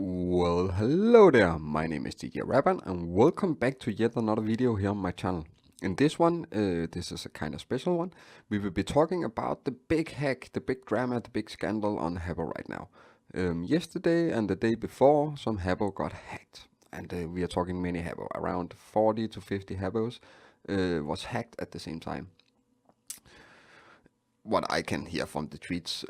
Well, hello there, my name is DJ-rapand and welcome back to yet another video here on my channel. In this one, this is a kind of special one, we will be talking about the big hack, the big drama, the big scandal on Habbo right now. Yesterday and the day before, some Habbo got hacked. And we are talking many Habbo, around 40 to 50 Habbos was hacked at the same time. What I can hear from the tweets,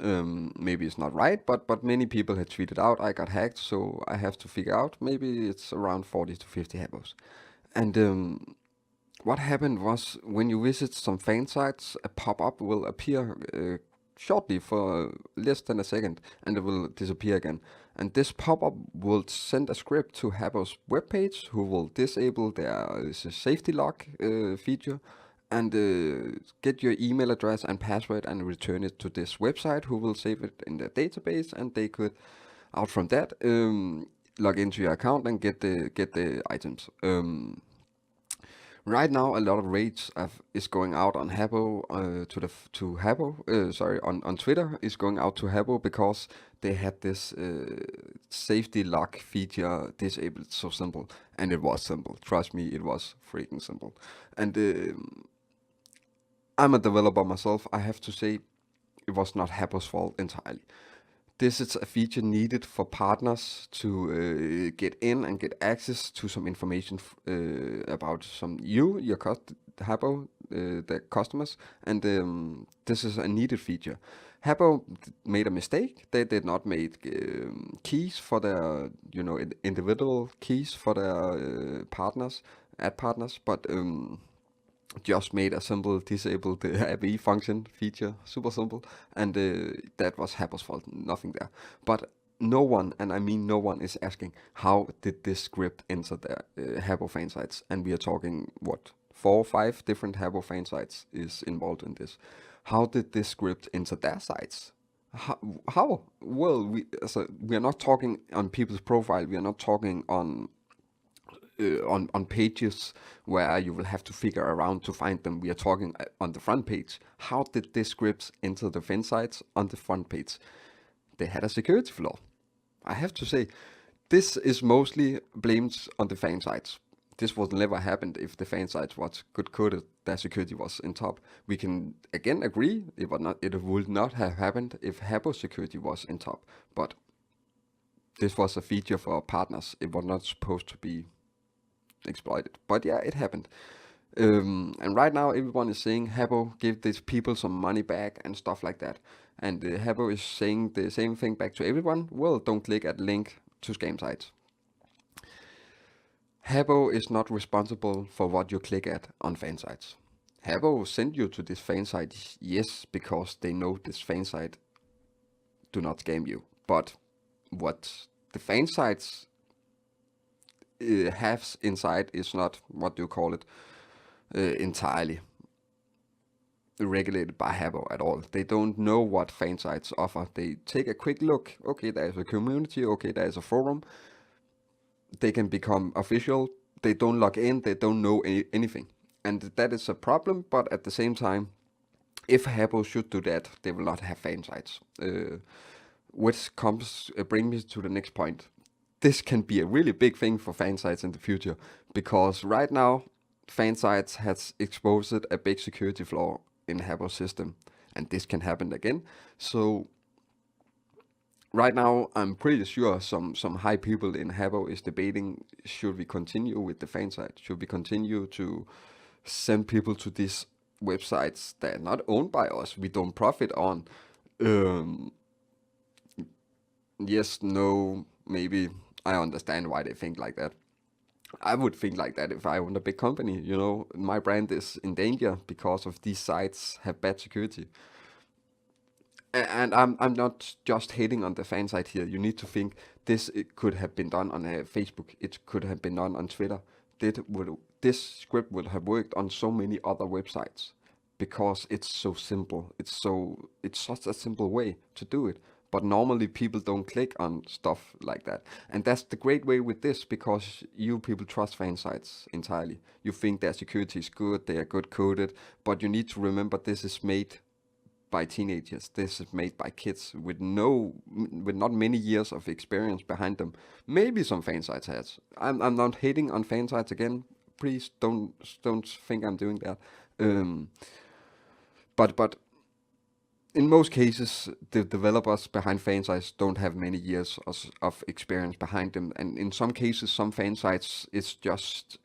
maybe it's not right, but many people had tweeted out I got hacked, so I have to figure out maybe it's around 40 to 50 Habbos. And what happened was when you visit some fan sites, a pop-up will appear shortly for less than a second, and it will disappear again. And this pop-up will send a script to Habbos webpage, who will disable their safety lock feature, and get your email address and password and return it to this website, who will save it in their database, and they could, out from that, log into your account and get the items. Right now, a lot of rage is going out on Habbo to Habbo. Sorry, on Twitter is going out to Habbo because they had this safety lock feature disabled. So simple, and it was simple. Trust me, it was freaking simple. And I'm a developer myself. I have to say, it was not Habbo's fault entirely. This is a feature needed for partners to get in and get access to some information about your Habbo, the customers, and this is a needed feature. Habbo made a mistake. They did not make keys for their, individual keys for their partners, ad partners, but just made a simple disabled API function feature, super simple, and that was Habbo's fault, nothing there. But no one, and I mean no one, is asking how did this script enter the Habbo fan sites, and we are talking, what, 4 or 5 different Habbo fan sites is involved in this. How did this script enter their sites? How? Well, we are not talking on people's profile, we are not talking on pages where you will have to figure around to find them. We are talking on the front page. How did this script enter the fan sites on the front page? They had a security flaw. I have to say, this is mostly blamed on the fan sites. This would never happened if the fan sites was good coded, their security was in top. We can again agree it would not have happened if Habbo security was in top. But this was a feature for partners. It was not supposed to be exploited, but yeah, it happened. And right now everyone is saying Habbo give these people some money back and stuff like that, and Habbo is saying the same thing back to everyone. Well, don't click at link to scam sites. Habbo is not responsible for what you click at on fan sites. Habbo sent you to this fan site, yes, because they know this fan site do not scam you, but what the fan sites has inside is not, what do you call it, entirely regulated by Habbo at all. They don't know what fan sites offer. They take a quick look. Okay, there's a community. Okay, there's a forum. They can become official. They don't log in. They don't know anything, and that is a problem. But at the same time, if Habbo should do that, they will not have fan sites. Which brings me to the next point. This can be a really big thing for fan sites in the future, because right now fan sites has exposed a big security flaw in Habbo's system, and this can happen again. So right now I'm pretty sure some high people in Habbo is debating, should we continue with the fan site? Should we continue to send people to these websites that are not owned by us, we don't profit on? Yes, no, maybe. I understand why they think like that. I would think like that if I owned a big company. My brand is in danger because of these sites have bad security. And I'm not just hating on the fan site here. You need to think it could have been done on Facebook. It could have been done on Twitter. This script would have worked on so many other websites because it's so simple. It's such a simple way to do it. But normally people don't click on stuff like that. And that's the great way with this, because you people trust fan sites entirely. You think their security is good, they are good coded, but you need to remember this is made by teenagers. This is made by kids with not many years of experience behind them. Maybe some fan sites has. I'm not hating on fan sites again. Please don't think I'm doing that. Um, but in most cases, the developers behind fan sites don't have many years of experience behind them, and in some cases, some fan sites it's just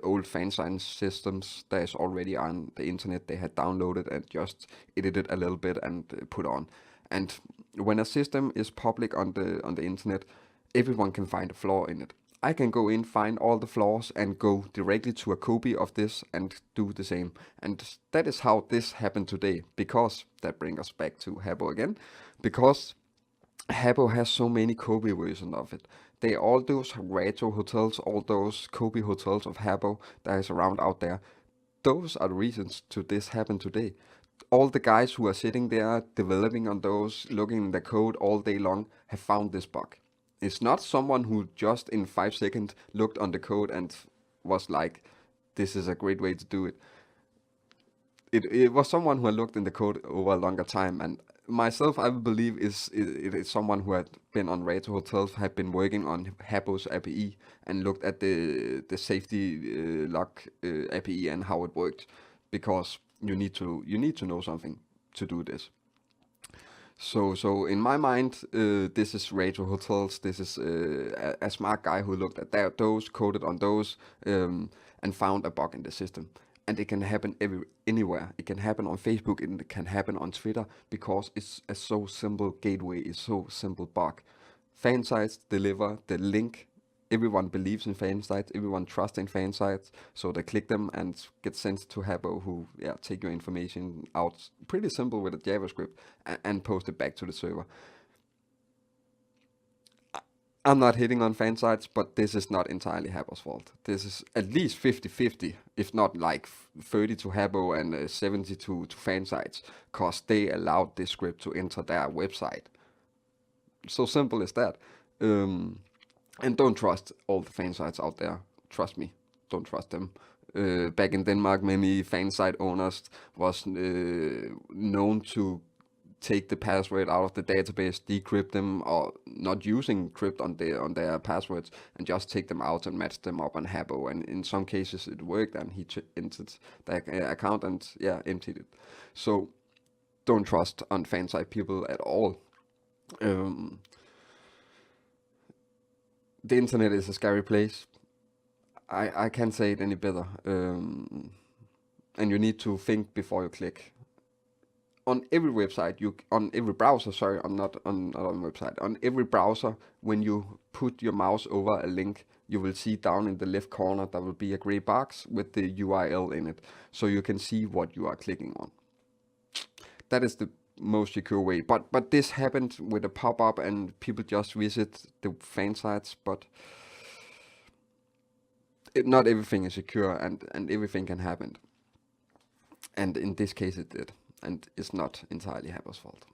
old fan site systems that is already on the internet. They had downloaded and just edited a little bit and put on. And when a system is public on the internet, everyone can find a flaw in it. I can go in, find all the flaws, and go directly to a copy of this and do the same. And that is how this happened today, because that brings us back to Habbo again, because Habbo has so many copy versions of it. They all those retro hotels, all those copy hotels of Habbo that is around out there. Those are the reasons to this happen today. All the guys who are sitting there developing on those, looking in the code all day long, have found this bug. It's not someone who just in 5 seconds looked on the code and was like, this is a great way to do it. It was someone who had looked in the code over a longer time, and myself, I believe it is someone who had been on Retro Hotels, had been working on Habbos API and looked at the safety lock API and how it worked, because you need to know something to do this. So in my mind, this is Retro Hotels. This is a smart guy who looked at those, coded on those, and found a bug in the system. And it can happen anywhere. It can happen on Facebook. It can happen on Twitter, because it's a so simple gateway. It's so simple bug. Fan sites deliver the link. Everyone believes in fan sites. Everyone trusts in fan sites. So they click them and get sent to Habbo, who take your information out pretty simple with a JavaScript and post it back to the server. I'm not hitting on fan sites, but this is not entirely Habbo's fault. This is at least 50-50, if not like 30 to Habbo and 70 to fan sites, because they allowed this script to enter their website. So simple as that. And don't trust all the fan sites out there. Trust me, don't trust them. Back in Denmark, many fan site owners was known to take the password out of the database, decrypt them, or not using crypt on their passwords, and just take them out and match them up on Habbo. And in some cases it worked, and he entered the account and emptied it. So don't trust on fan site people at all. The internet is a scary place. I can't say it any better. And you need to think before you click. On every website, on every browser, sorry, I'm not on website. On every browser, when you put your mouse over a link, you will see down in the left corner there will be a gray box with the URL in it, so you can see what you are clicking on. That is the most secure way. But this happened with a pop-up, and people just visit the fan sites. But not everything is secure, and everything can happen. And in this case, it did, and it's not entirely Habbo's fault.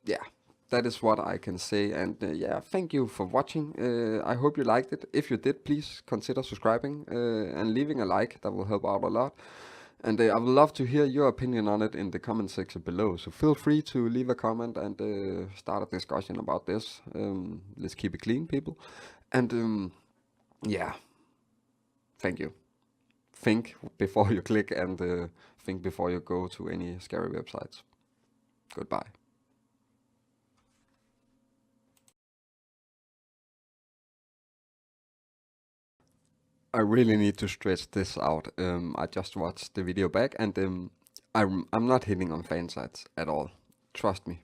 Yeah, that is what I can say. And thank you for watching. I hope you liked it. If you did, please consider subscribing and leaving a like. That will help out a lot. And I would love to hear your opinion on it in the comment section below. So feel free to leave a comment and start a discussion about this. Let's keep it clean, people. And thank you. Think before you click, and think before you go to any scary websites. Goodbye. I really need to stretch this out. I just watched the video back, and I'm not hitting on fan sites at all. Trust me.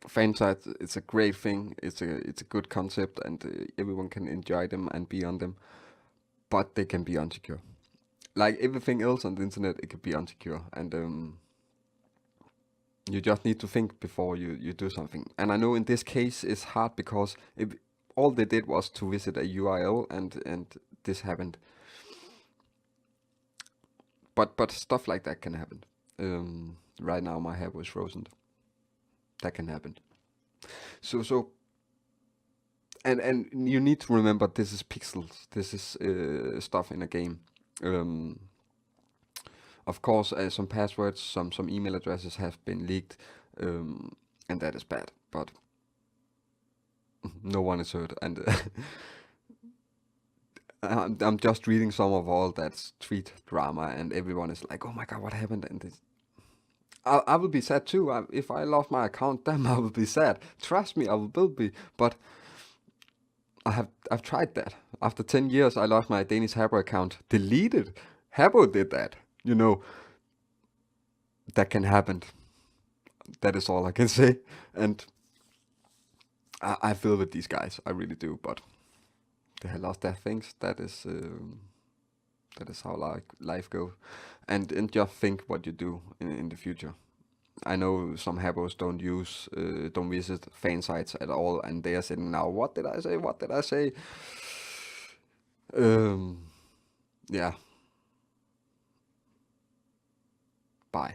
Fan sites, it's a great thing. It's a good concept, and everyone can enjoy them and be on them. But they can be unsecure. Like everything else on the internet, it can be unsecure, and you just need to think before you do something. And I know in this case it's hard, because all they did was to visit a URL, and this happened. But stuff like that can happen. Right now my hair was frozen. That can happen. So and you need to remember, this is pixels. This is stuff in a game. Of course, some passwords, some email addresses have been leaked, and that is bad. But no one is hurt, and I'm just reading some of all that tweet drama, and everyone is like, "Oh my god, what happened?" And I will be sad too. If I lost my account, then I will be sad. Trust me, I will be. But I've tried that. After 10 years, I lost my Danish Habbo account. Deleted. Habbo did that. That can happen. That is all I can say. And I feel with these guys. I really do. But they have lost their things. That is how life goes. And just think what you do in the future. I know some Habbos don't visit fan sites at all, and they are saying now, what did I say? What did I say? Yeah. Bye.